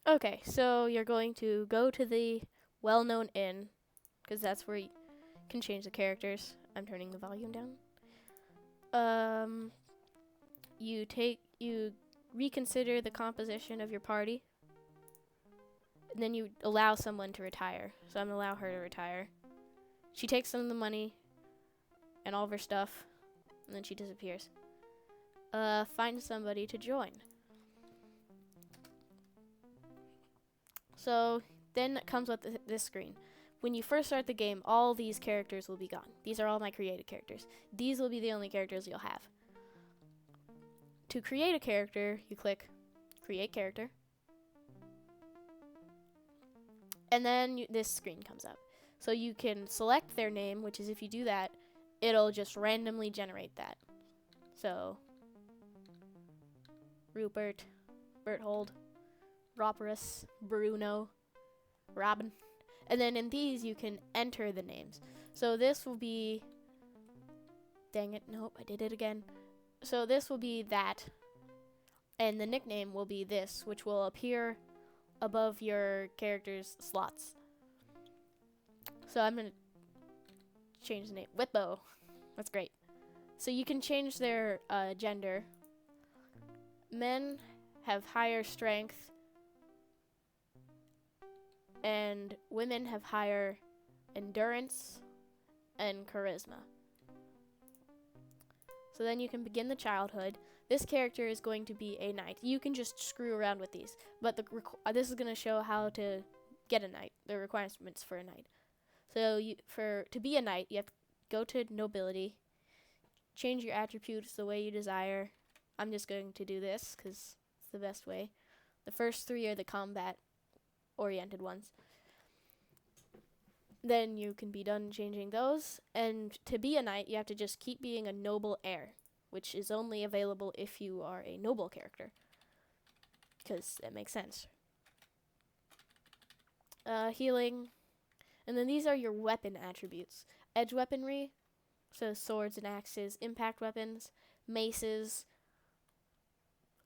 Okay, so you're going to go to the well-known inn, because that's where you can change the characters. I'm turning the volume down. Um, you reconsider the composition of your party, and then you allow someone to retire. So I'm gonna allow her to retire. She takes some of the money and all of her stuff, and then she disappears. Find somebody to join. So then it comes with this screen. When you first start the game, all these characters will be gone. These are all my created characters. These will be the only characters you'll have. To create a character, you click Create Character. And then this screen comes up. So you can select their name, which is if you do that, it'll just randomly generate that. So, Rupert, Berthold, Roperus, Bruno, Robin. And then in these, you can enter the names. So this will be... Dang it, nope, I did it again. So this will be that. And the nickname will be this, which will appear above your character's slots. So I'm going to change the name. Whitbo. That's great. So you can change their gender. Men have higher strength, and women have higher endurance and charisma. So then you can begin the childhood. This character is going to be a knight. You can just screw around with these, but this is going to show how to get a knight, the requirements for a knight. So to be a knight, you have to go to nobility, change your attributes the way you desire. I'm just going to do this because it's the best way. The first three are the combat-oriented ones. Then you can be done changing those. And to be a knight, you have to just keep being a noble heir, which is only available if you are a noble character, because that makes sense. Healing. And then these are your weapon attributes. Edge weaponry, so swords and axes, impact weapons, maces,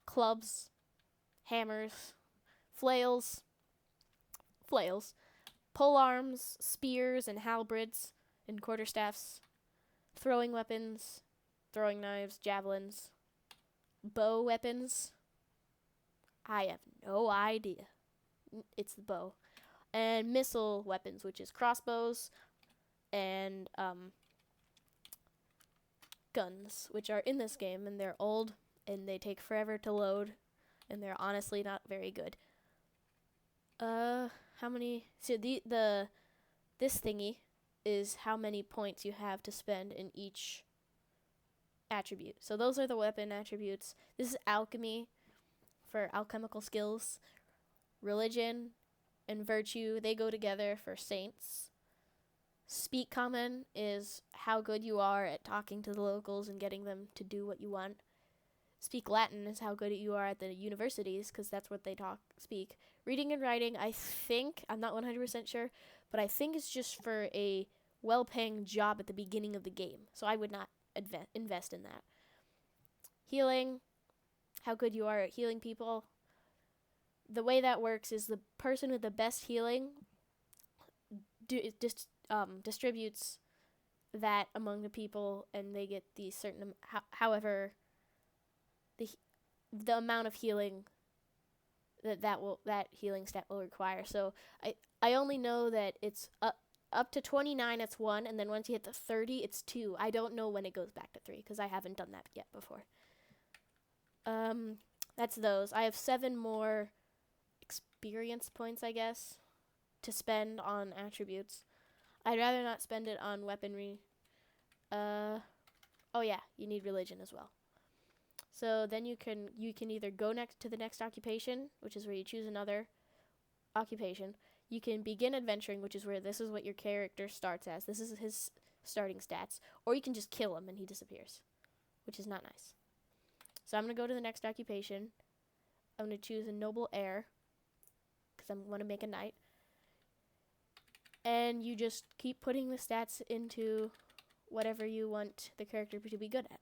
clubs, hammers, flails, pole arms, spears and halberds and quarterstaffs, throwing weapons, throwing knives, javelins, bow weapons. I have no idea. It's the bow. And missile weapons, which is crossbows and guns, which are in this game, and they're old and they take forever to load, and they're honestly not very good. How many? So this thingy is how many points you have to spend in each attribute. So those are the weapon attributes. This is alchemy for alchemical skills. Religion and virtue, they go together for saints. Speak common is how good you are at talking to the locals and getting them to do what you want. Speak Latin is how good you are at the universities, because that's what they speak. Reading and writing, I think, I'm not 100% sure, but I think it's just for a well-paying job at the beginning of the game. So I would not invest in that. Healing, how good you are at healing people. The way that works is the person with the best healing distributes that among the people, and they get the certain however the amount of healing that healing stat will require. So I only know that it's up to 29 it's 1, and then once you hit the 30 it's 2. I don't know when it goes back to 3 because I haven't done that yet before. That's those. I have 7 more experience points, I guess, to spend on attributes. I'd rather not spend it on weaponry. Oh yeah, you need religion as well. So then you can either go next to the next occupation, which is where you choose another occupation. You can begin adventuring, which is where this is what your character starts as. This is his starting stats. Or you can just kill him and he disappears, which is not nice. So I'm going to go to the next occupation. I'm going to choose a noble heir, because I want to make a knight. And you just keep putting the stats into whatever you want the character to be good at.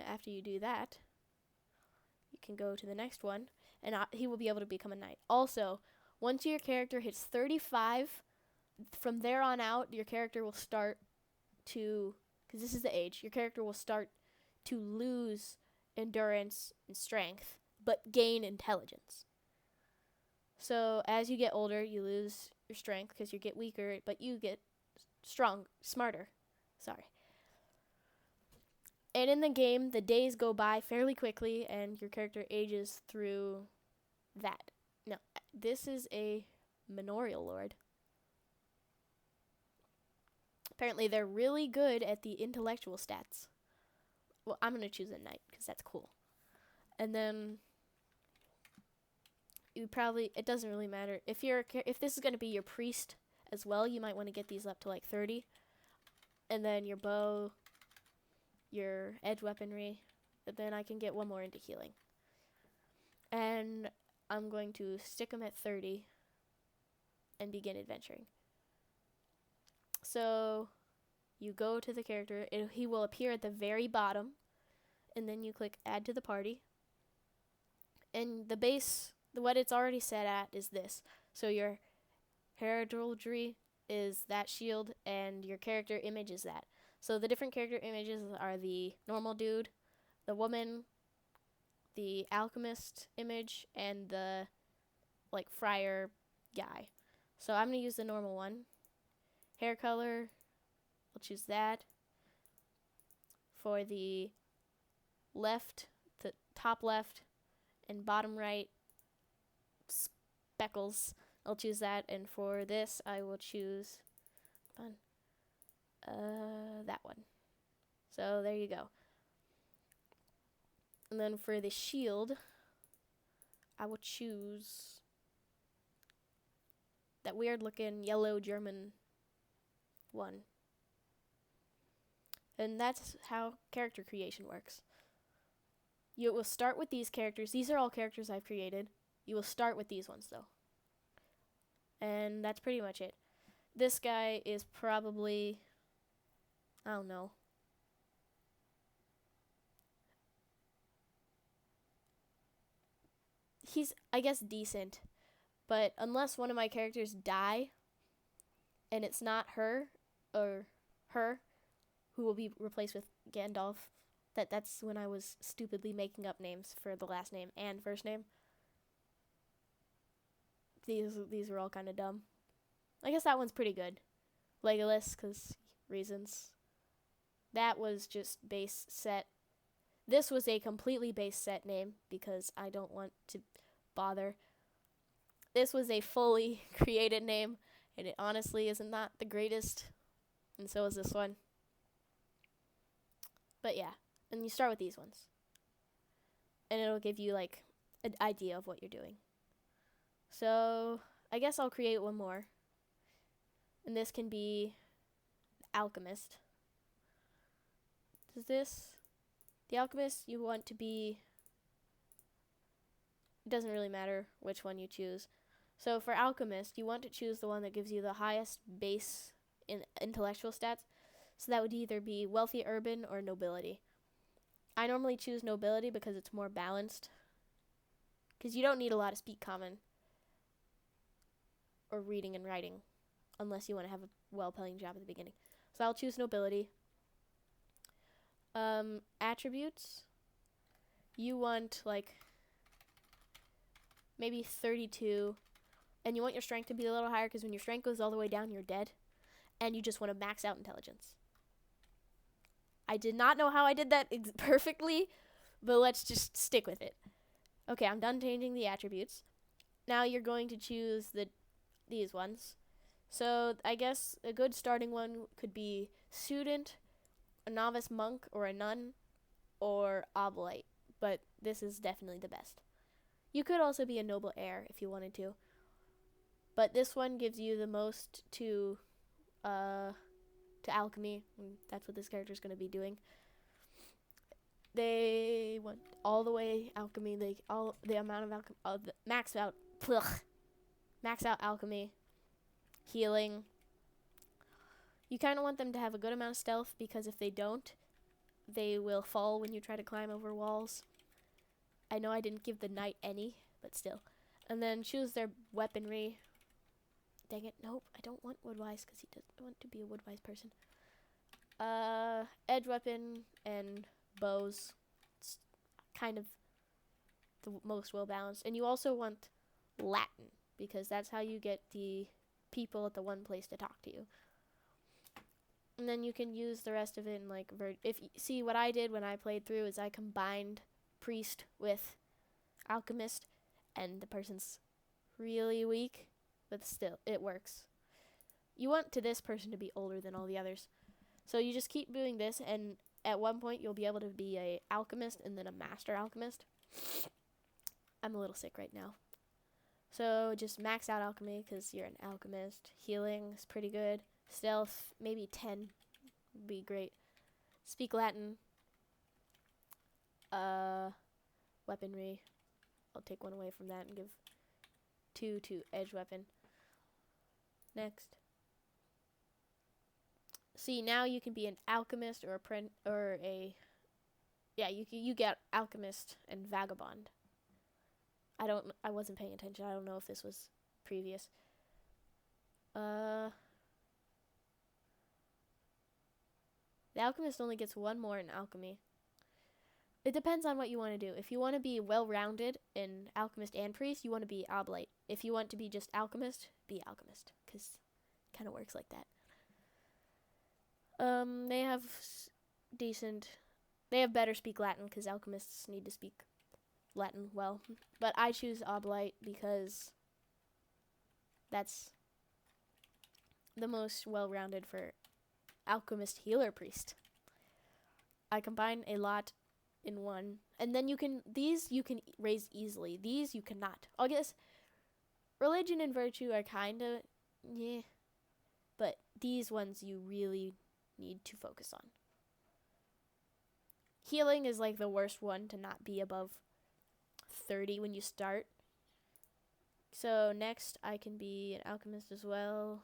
After you do that, can go to the next one, and he will be able to become a knight. Also, once your character hits 35, from there on out, your character will start to, because this is the age, your character will start to lose endurance and strength, but gain intelligence. So as you get older, you lose your strength because you get weaker, but you get smarter. Sorry. And in the game, the days go by fairly quickly, and your character ages through that. Now, this is a manorial lord. Apparently, they're really good at the intellectual stats. Well, I'm going to choose a knight because that's cool. And then it doesn't really matter. If this is going to be your priest as well, you might want to get these up to like 30. And then your bow, your edge weaponry. But then I can get one more into healing. And I'm going to stick them at 30 and begin adventuring. So you go to the character. He will appear at the very bottom. And then you click add to the party. And the base, what it's already set at is this. So your heraldry is that shield, and your character image is that. So the different character images are the normal dude, the woman, the alchemist image, and the like friar guy. So I'm going to use the normal one. Hair color, I'll choose that. For the left, the top left, and bottom right speckles, I'll choose that. And for this, I will choose that one. So there you go. And then for the shield, I will choose that weird looking yellow German one. And that's how character creation works. You will start with these characters. These are all characters I've created. You will start with these ones, though. And that's pretty much it. This guy is probably, I don't know. He's, I guess, decent. But unless one of my characters die, and it's not her, or her, who will be replaced with Gandalf, that's when I was stupidly making up names for the last name and first name. These were all kind of dumb. I guess that one's pretty good. Legolas, because reasons. That was just base set. This was a completely base set name because I don't want to bother. This was a fully created name, and it honestly is not the greatest. And so is this one. But yeah, and you start with these ones. And it'll give you like an idea of what you're doing. So I guess I'll create one more. And this can be alchemist. The alchemist, you want to be, it doesn't really matter which one you choose. So for alchemist, you want to choose the one that gives you the highest base in intellectual stats. So that would either be wealthy, urban, or nobility. I normally choose nobility because it's more balanced. Because you don't need a lot of speak common or reading and writing unless you want to have a well-paying job at the beginning. So I'll choose nobility. Attributes. You want like maybe 32. And you want your strength to be a little higher because when your strength goes all the way down, you're dead. And you just want to max out intelligence. I did not know how I did that perfectly, but let's just stick with it. Okay, I'm done changing the attributes. Now you're going to choose these ones. So I guess a good starting one could be student, a novice monk, or a nun, or oblate. But this is definitely the best. You could also be a noble heir if you wanted to. But this one gives you the most to alchemy. That's what this character is going to be doing. They want all the way alchemy. The amount of alchemy. Max out alchemy. Healing. You kind of want them to have a good amount of stealth because if they don't, they will fall when you try to climb over walls. I know I didn't give the knight any, but still. And then choose their weaponry. Dang it, nope, I don't want woodwise because he doesn't want to be a woodwise person. Edge weapon and bows. It's kind of the most well balanced. And you also want Latin because that's how you get the people at the one place to talk to you. And then you can use the rest of it in like if you see what I did when I played through is I combined priest with alchemist, and the person's really weak, but still it works. You want this person to be older than all the others, so you just keep doing this, and at one point you'll be able to be a alchemist and then a master alchemist. I'm a little sick right now, so just max out alchemy because you're an alchemist. Healing is pretty good. Stealth, maybe 10 would be great. Speak Latin. Weaponry. I'll take one away from that and give 2 to edge weapon. Next. See, now you can be an alchemist or you get alchemist and vagabond. I wasn't paying attention. I don't know if this was previous. The alchemist only gets 1 more in alchemy. It depends on what you want to do. If you want to be well-rounded in alchemist and priest, you want to be oblate. If you want to be just alchemist, be alchemist, because it kind of works like that. They have better speak Latin, because alchemists need to speak Latin well. But I choose oblate because that's the most well-rounded for alchemist healer priest. I combine a lot in one, and then you can raise easily. These you cannot. I guess religion and virtue are kind of but these ones you really need to focus on. Healing is like the worst one to not be above 30 when you start. So next I can be an alchemist as well,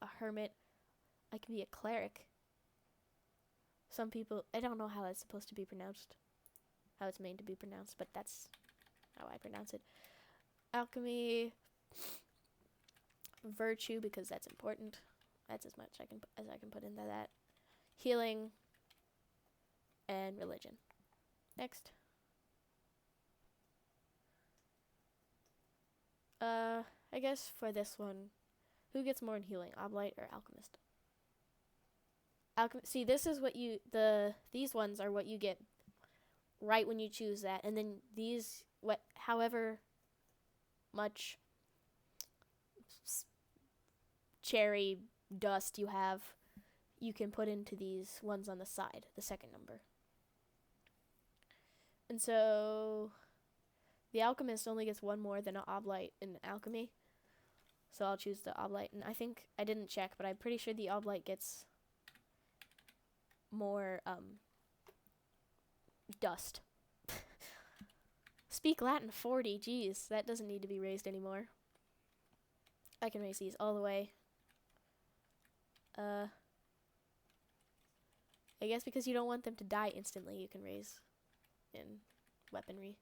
a hermit. I can be a cleric. Some people, I don't know how that's supposed to be pronounced, how it's made to be pronounced, but that's how I pronounce it. Alchemy, virtue, because that's important. That's as much as I can put into that. Healing, and religion. Next. I guess for this one, who gets more in healing, oblate or alchemist? See, this is what these ones are what you get right when you choose that, and then these, however much cherry dust you have, you can put into these ones on the side, the second number. And so the alchemist only gets 1 more than an oblate in alchemy, so I'll choose the oblate. And I think I didn't check, but I'm pretty sure the oblate gets more dust. Speak Latin 40, geez, that doesn't need to be raised anymore. I can raise these all the way. I guess because you don't want them to die instantly, you can raise in weaponry.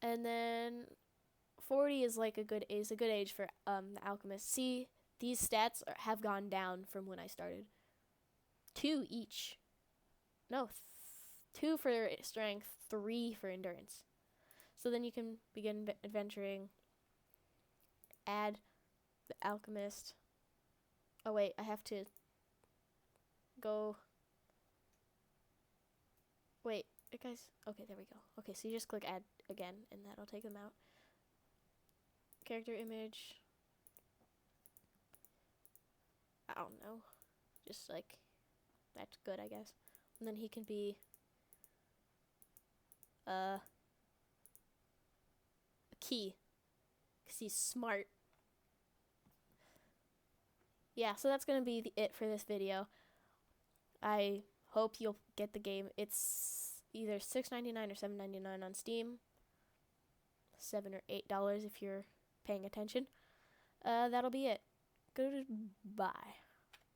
And then 40 is like a good age for the alchemist. See, these stats have gone down from when I started. 2 each. No, 2 for strength, 3 for endurance. So then you can begin adventuring. Add the alchemist. Oh wait, I have to go. Wait, guys. Okay, there we go. Okay, so you just click add again, and that'll take them out. Character image. I don't know. Just like, that's good, I guess. And then he can be a key, because he's smart. Yeah, so that's going to be it for this video. I hope you'll get the game. It's either $6.99 or $7.99 on Steam. $7 or $8 if you're paying attention. That'll be it. Goodbye.